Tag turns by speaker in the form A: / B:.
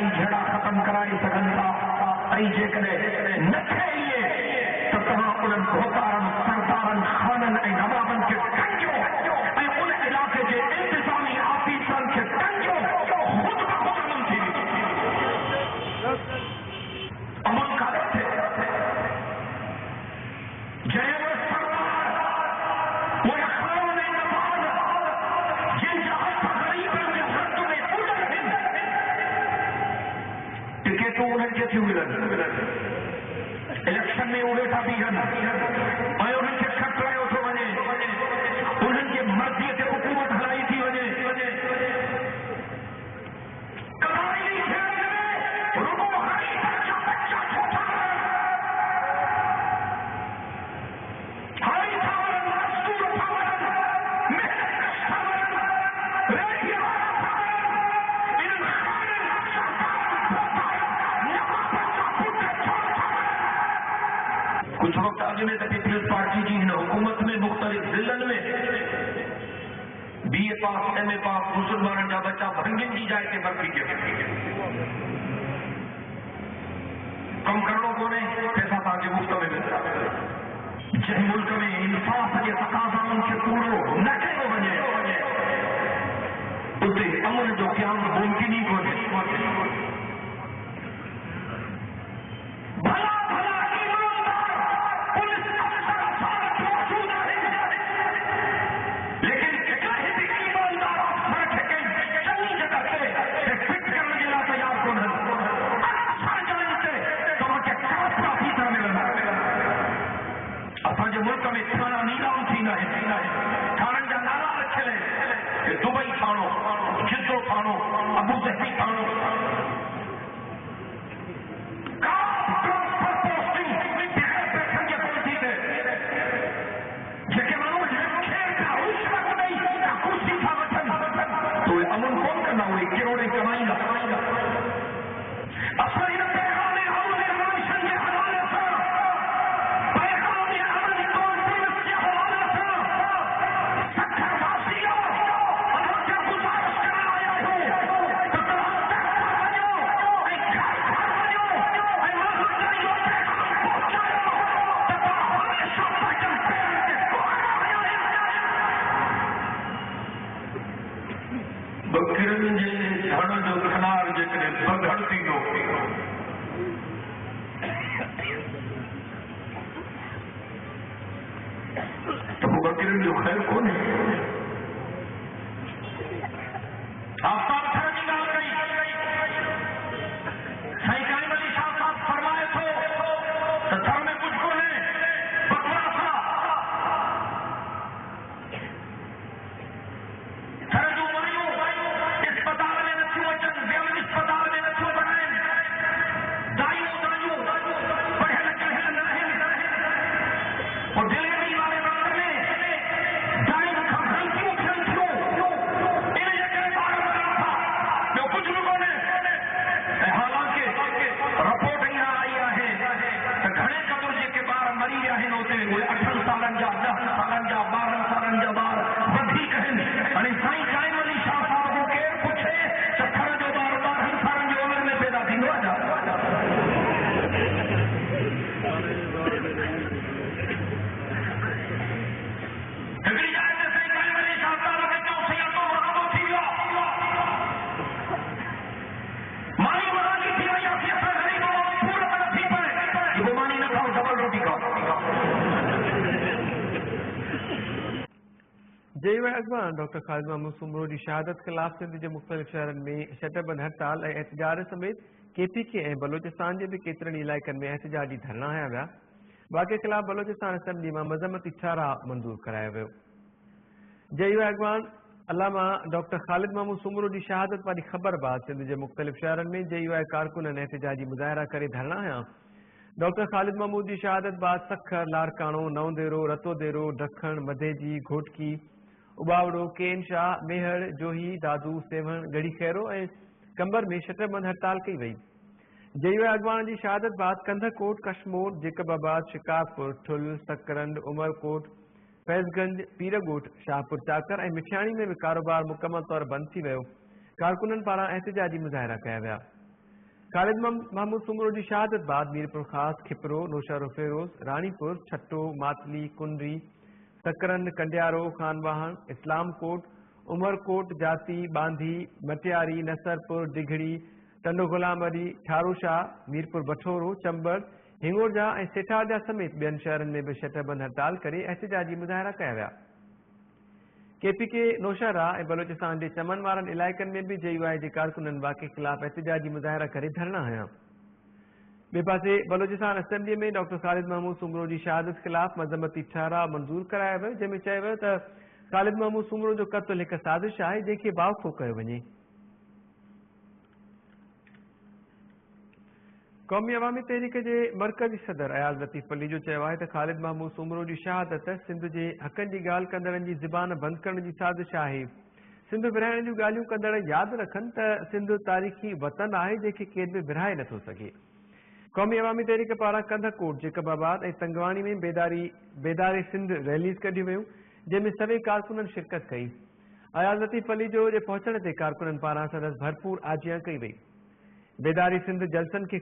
A: लड़ाई झगड़ा खत्म कराए सघनि था ऐं जेकॾहिं न थिए इहे त तव्हां उन्हनि घोटारनि सरदारनि खाननि ऐं नवाबनि खे टंगियो ऐं उन इलाइक़े जे इंतिज़ामी आफ़ीसरनि खे टंगियो ख़ुद मुक़दम थी अमन काॾे थिए जंहिं उहे सरदार उहे खान ऐं नवाब जिन जा हथ ग़रीबनि जे हथ में उॾल आहिनि टिकेटूं उन्हनि खे थियूं मिलनि इलेक्शन में उहे था बीहनि ऐं उन्हनि खे खटरायो थो वञे उन्हनि जे मर्ज़ीअ ते हुकूमत हलाई थी वञे कबाइली खेल में रुगो ग़रीबनि जा बच्चा छो था हारी था वञनि मज़दूर था वञनि महिनतकश था वञनि रेहड़ीअ वारा था वञनि इन्हनि खाननि सरदारनि नवाबनि जा पुट छो था कुछ वक्त आगे में पीपल्स पार्टी की हिन हुकूमत में मुख्तलिफ ज़िलनि में BA पास MA पास मुसलमाननि जा बच्चा भंगियुनि जी जाइ ते भर्ती कया कम करणो कोन्हे पैसा तव्हांखे मुफ़्त में मिलंदा जंहिं मुल्क में इंसाफ़ जे तक़ाज़ाउनि खे पूरो न कयो वञे उते अमन जो क़याम मुमकिन ई कोन्हे भला भला ईमानदार पुलिस अफ़सर असां मौजूद आहिनि लेकिन हिकिड़े बि ईमानदार अफ़सर खे कंहिं चङी जॻह ते फिट करण जे लाइ तयारु कोन्हनि अक्सर जॻहियुनि ते तव्हांखे ख़राब ऑफिसर मिलंदा असांजे मुल्क में थाना नीलाम थींदा आहिनि थाननि जा नाला रखियल आहिनि दुबई थाणो जिद्दो थाणो अबू ज़हबी थाणो अमन कौन करना हुई किरोड़े कमाईंदा असां हिन पैगाम अमन रिवॉल्यूशन जे हवाले सां पैगाम अमन कॉन्फ्रेंस जे हवाले सां सखर वासियो असांखे गुज़ारिश करण आया आहियूं त तव्हां तहफ़ वञो ऐं घर घर वञो ऐं मां तव्हांखे इहो पैगाम पहुचायो त तव्हां हमेशह पंहिंजनि पेरनि ते कुआरा विया बकरियुनि जे धड़ जो खनार जेकॾहिं बधड़ थींदो त पोइ बकरियुनि जो ख़ैरु कोन्हे आफ़ताब थियण जी ॻाल्हि कई साईं काइम अली शाह साहब फरमाए थो त धर में कुझु कोन्हे बकवास आहे घर जूं मायूं अस्पताल में नथियूं अचनि ॿियनि अस्पताल में नथियूं पढ़ाइनि दायूं पढ़ियल लिखियल न आहिनि पोइ डिलीवरी वारे वक़्त में दायूं खां ग़लतियूं थियनि थियूं इन जे करे ॿार मरनि था ॿियो कुझु बि कोन्हे ऐं हालांकि रिपोर्ट इहा आई आहे त घणे क़दुरु जेके ॿार मरी विया आहिनि उते उहे 8 सालनि जा 10 सालनि जा 12 सालनि जा ॿार वधीक आहिनि हाणे साईं काइम अली शाह साहब को केरु पुछे त थर जो ॿार 12 सालनि जी उमिरि में पैदा थींदो आहे छा हिकिड़ी जाइ ते साईं काइम अली शाह साहब खे चऊं सैयद तो मुरादो थी वियो मानी मरानी थी वई आहे कि असां ग़रीब आहियूं पूरत न थी पए जेको मानी न खाओ डबल रोटी खाओ
B: JUI अॻवान डॉक्टर ख़ालिद महमूद सुमरो जी शहादत ख़िलाफ़ सिंध जे मुख़्तलिफ़ शहरनि में शटरबंद हड़ताल ऐं एहतजाज समेत KPK ऐं बलोचिस्तान जे बि केतिरनि इलाइक़नि में एहतजाजी धरना हया विया वाक़े ख़िलाफ़ बलोचिस्तान असेंबली मां मज़म्मती इशारा मंज़ूर करायो वियो JUI अॻवान अलामा डॉक्टर ख़ालिद महमूद सुमरो जी शहादत वारी ख़बर बाद सिंध जे मुख़्तलिफ़ शहरनि में JUI कारकुननि एहतजाजी मुज़ाहिरा करे धरना हया डॉक्टर ख़ालिद महमूद जी शहादत बाद सखर लारकाणो नवंदेरो रतोदेरो ढखण मधेजी घोटकी उबावड़ो केन शाह मेहर जोही दादू सेवण गढ़ी खैरो ऐं कंबर में शटरबंद हड़ताल कई वई JUI अॻवान जी शहादत बाद कंधकोट कशमोर जेकबाबाद शिकारपुर ठुल सकरंड उमरकोट फैज़गंज पीरगोट शाहपुर चाकर ऐं मिठियाणी में भी कारोबार मुकम्मल तौर बंद थी वियो कारकुननि पारां एहतजाजी मुज़ाहिरा कया विया ख़ालिद महमूद सुमरो जी शहादत बाद मीरपुर ख़ास, खिपरो, नौशहरो फेरोज, रानीपुर, छट्टो, मातली, कुंडरी, सकरन, कंडियारो, खानवाहन, इस्लामकोट, उमरकोट, जाती, बांधी, मटियारी, नसरपुर, डिघड़ी, टंडो गुलामरी, ठारूशाह, मीरपुर बठोरो, चंबर, हिंगोरजा ऐं सेठारजा समेत ॿियनि शहरनि में बि शटरबंद हड़ताल करे एहतिजाजी मुज़ाहिरा कया विया। केपीके नौशहरा ऐं बलोचिस्तान जे चमन वारनि इलाइक़नि में बि JUI जे कारकुननि वाक़े ख़िलाफ़ एहतिजाजी मुज़ाहिरा करे धरना हंया। ॿिए पासे बलोचिस्तान असेंबलीअ में डॉक्टर ख़ालिद महमूद सुमरो जी शहादत ख़िलाफ़ मज़म्मती ठाराव मंज़ूर करायो वियो, जंहिं में चयो वियो त ख़ालिद महमूद सुमरो जो क़त्ल हिकु साज़िश आहे जंहिंखे बावखो कयो वञे। क़ौमी अवामी तहरीक जे मरकज़ी सदर अयाज़ लतीफ़ अली जो चयो आहे त ख़ालिद महमूद सुमरो जी शहादत सिंध जे हक़नि जी ॻाल्हि कंदड़नि जी ज़बान बंदि करण जी साज़िश आहे। सिंध विरहाइण जूं ॻाल्हियूं कंदड़ यादि रखनि त सिंध तारीख़ी वतन आहे जंहिंखे केरु बि विरहाए नथो सघे। क़ौमी अवामी तहरीक पारां कंधकोट, जेकबाबाद ऐं तंगवाणी में बेदारे सिंध रैलीज़ कढियूं वयूं, जंहिं में सभई कारकुननि शिरकत कई। अयाज़ लतीफ़ अली जो पहुचण ते कारकुननि पारां संदसि भरपूर आजियां कई वई। बेदारी सिंध जलसनि खे